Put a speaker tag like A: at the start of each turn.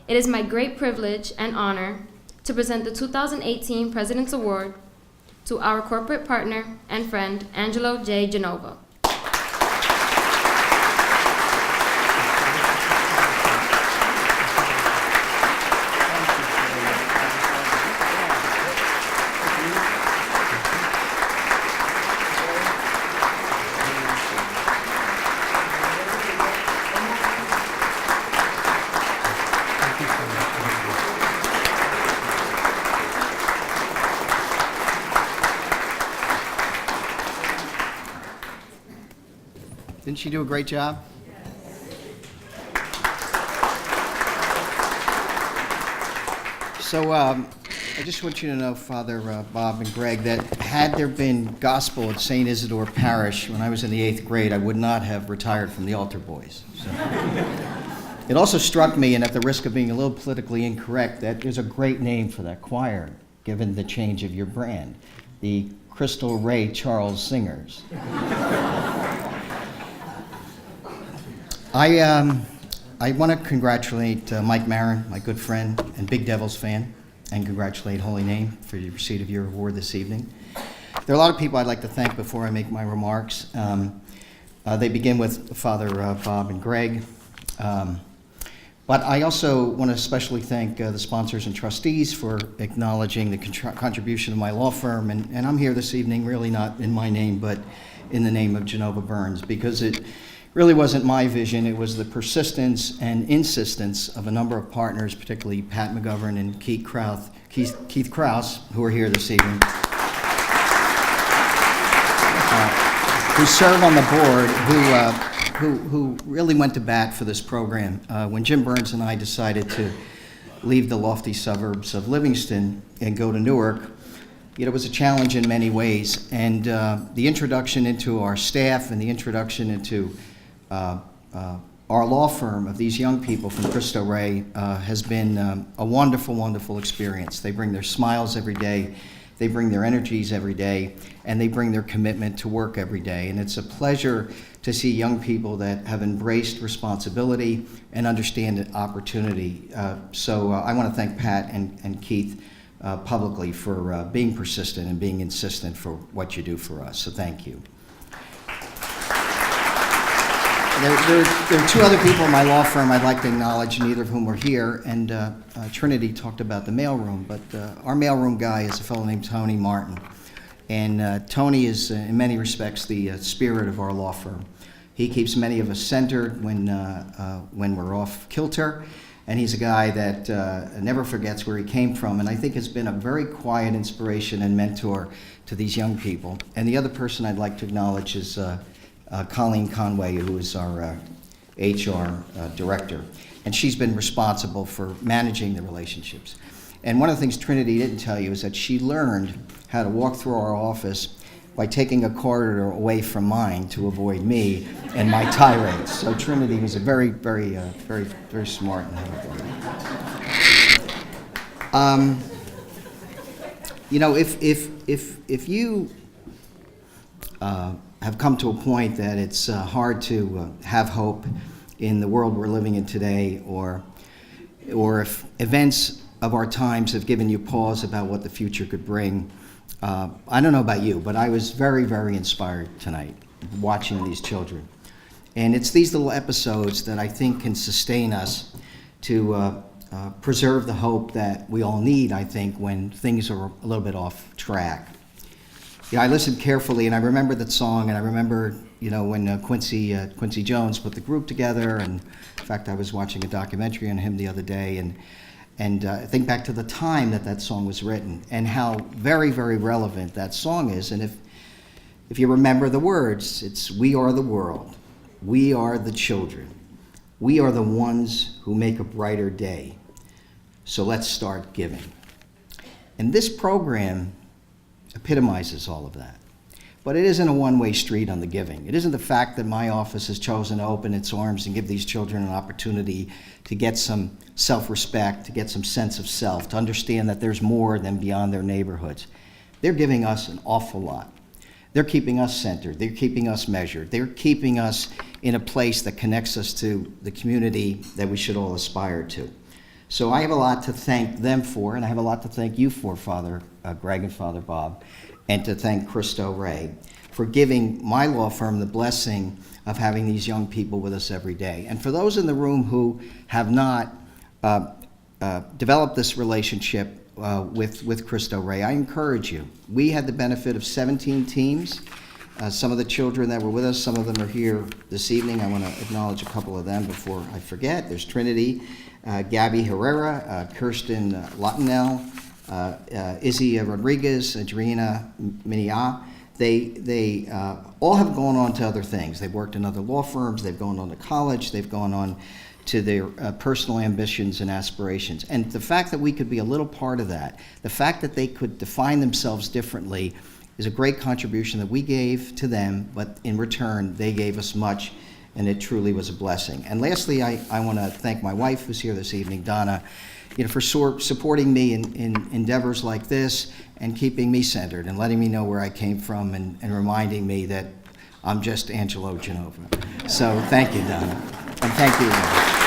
A: It is my great privilege and honor to present the 2018 President's Award to our corporate partner and friend, Angelo J. Genova.
B: Didn't she do a great job? So I just want you to know, Father Bob and Greg, that had there been gospel at St. Isidore Parish when I was in the 8th grade, I would not have retired from the altar boys. So. It also struck me, and at the risk of being a little politically incorrect, that there's a great name for that choir, given the change of your brand, the Cristo Ray Charles Singers. I want to congratulate Mike Marin, my good friend and big Devils fan, and congratulate Holy Name for the receipt of your award this evening. There are a lot of people I'd like to thank before I make my remarks. They begin with Father Bob and Greg. But I also want to especially thank the sponsors and trustees for acknowledging the contribution of my law firm. And I'm here this evening really not in my name, but in the name of Genova Burns, because it really wasn't my vision. It was the persistence and insistence of a number of partners, particularly Pat McGovern and Keith Krause, who are here this evening, who serve on the board, who really went to bat for this program. When Jim Burns and I decided to leave the lofty suburbs of Livingston and go to Newark, it was a challenge in many ways. And the introduction into our staff and the introduction into our law firm of these young people from Cristo Rey has been a wonderful, wonderful experience. They bring their smiles every day, they bring their energies every day, and they bring their commitment to work every day. And it's a pleasure to see young people that have embraced responsibility and understand opportunity. So I want to thank Pat and Keith publicly for being persistent and being insistent for what you do for us. So thank you. There are two other people in my law firm I'd like to acknowledge, neither of whom are here. And Trinity talked about the mailroom, but our mailroom guy is a fellow named Tony Martin. And Tony is, in many respects, the spirit of our law firm. He keeps many of us centered when we're off kilter. And he's a guy that never forgets where he came from, and I think has been a very quiet inspiration and mentor to these young people. And the other person I'd like to acknowledge is Colleen Conway, who is our HR director. And she's been responsible for managing the relationships. And one of the things Trinity didn't tell you is that she learned how to walk through our office by taking a corridor away from mine to avoid me and my tirades. So Trinity was a very, very, very, very smart and if you have come to a point that it's hard to have hope in the world we're living in today, or if events of our times have given you pause about what the future could bring, I don't know about you, but I was very, very inspired tonight watching these children. And it's these little episodes that I think can sustain us to preserve the hope that we all need, I think, when things are a little bit off track. I listened carefully, and I remember that song, and I remember, when Quincy Jones put the group together, and in fact, I was watching a documentary on him the other day, and think back to the time that song was written, and how very, very relevant that song is. And if you remember the words, it's "We are the world, we are the children, we are the ones who make a brighter day, so let's start giving." And this program epitomizes all of that. But it isn't a one-way street on the giving. It isn't the fact that my office has chosen to open its arms and give these children an opportunity to get some self-respect, to get some sense of self, to understand that there's more than beyond their neighborhoods. They're giving us an awful lot. They're keeping us centered. They're keeping us measured. They're keeping us in a place that connects us to the community that we should all aspire to. So I have a lot to thank them for, and I have a lot to thank you for, Father Greg and Father Bob, and to thank Cristo Ray for giving my law firm the blessing of having these young people with us every day. And for those in the room who have not developed this relationship with Cristo Ray, I encourage you. We had the benefit of 17 teams. Some of the children that were with us, some of them are here this evening. I want to acknowledge a couple of them before I forget. There's Trinity, Gabby Herrera, Kirsten Lottenell, Izzy Rodriguez, Adriana Minia. They all have gone on to other things. They've worked in other law firms. They've gone on to college. They've gone on to their personal ambitions and aspirations. And the fact that we could be a little part of that, the fact that they could define themselves differently, is a great contribution that we gave to them, but in return, they gave us much, and it truly was a blessing. And lastly, I want to thank my wife, who's here this evening, Donna, for supporting me in endeavors like this and keeping me centered and letting me know where I came from and reminding me that I'm just Angelo Genova. So thank you, Donna, and thank you.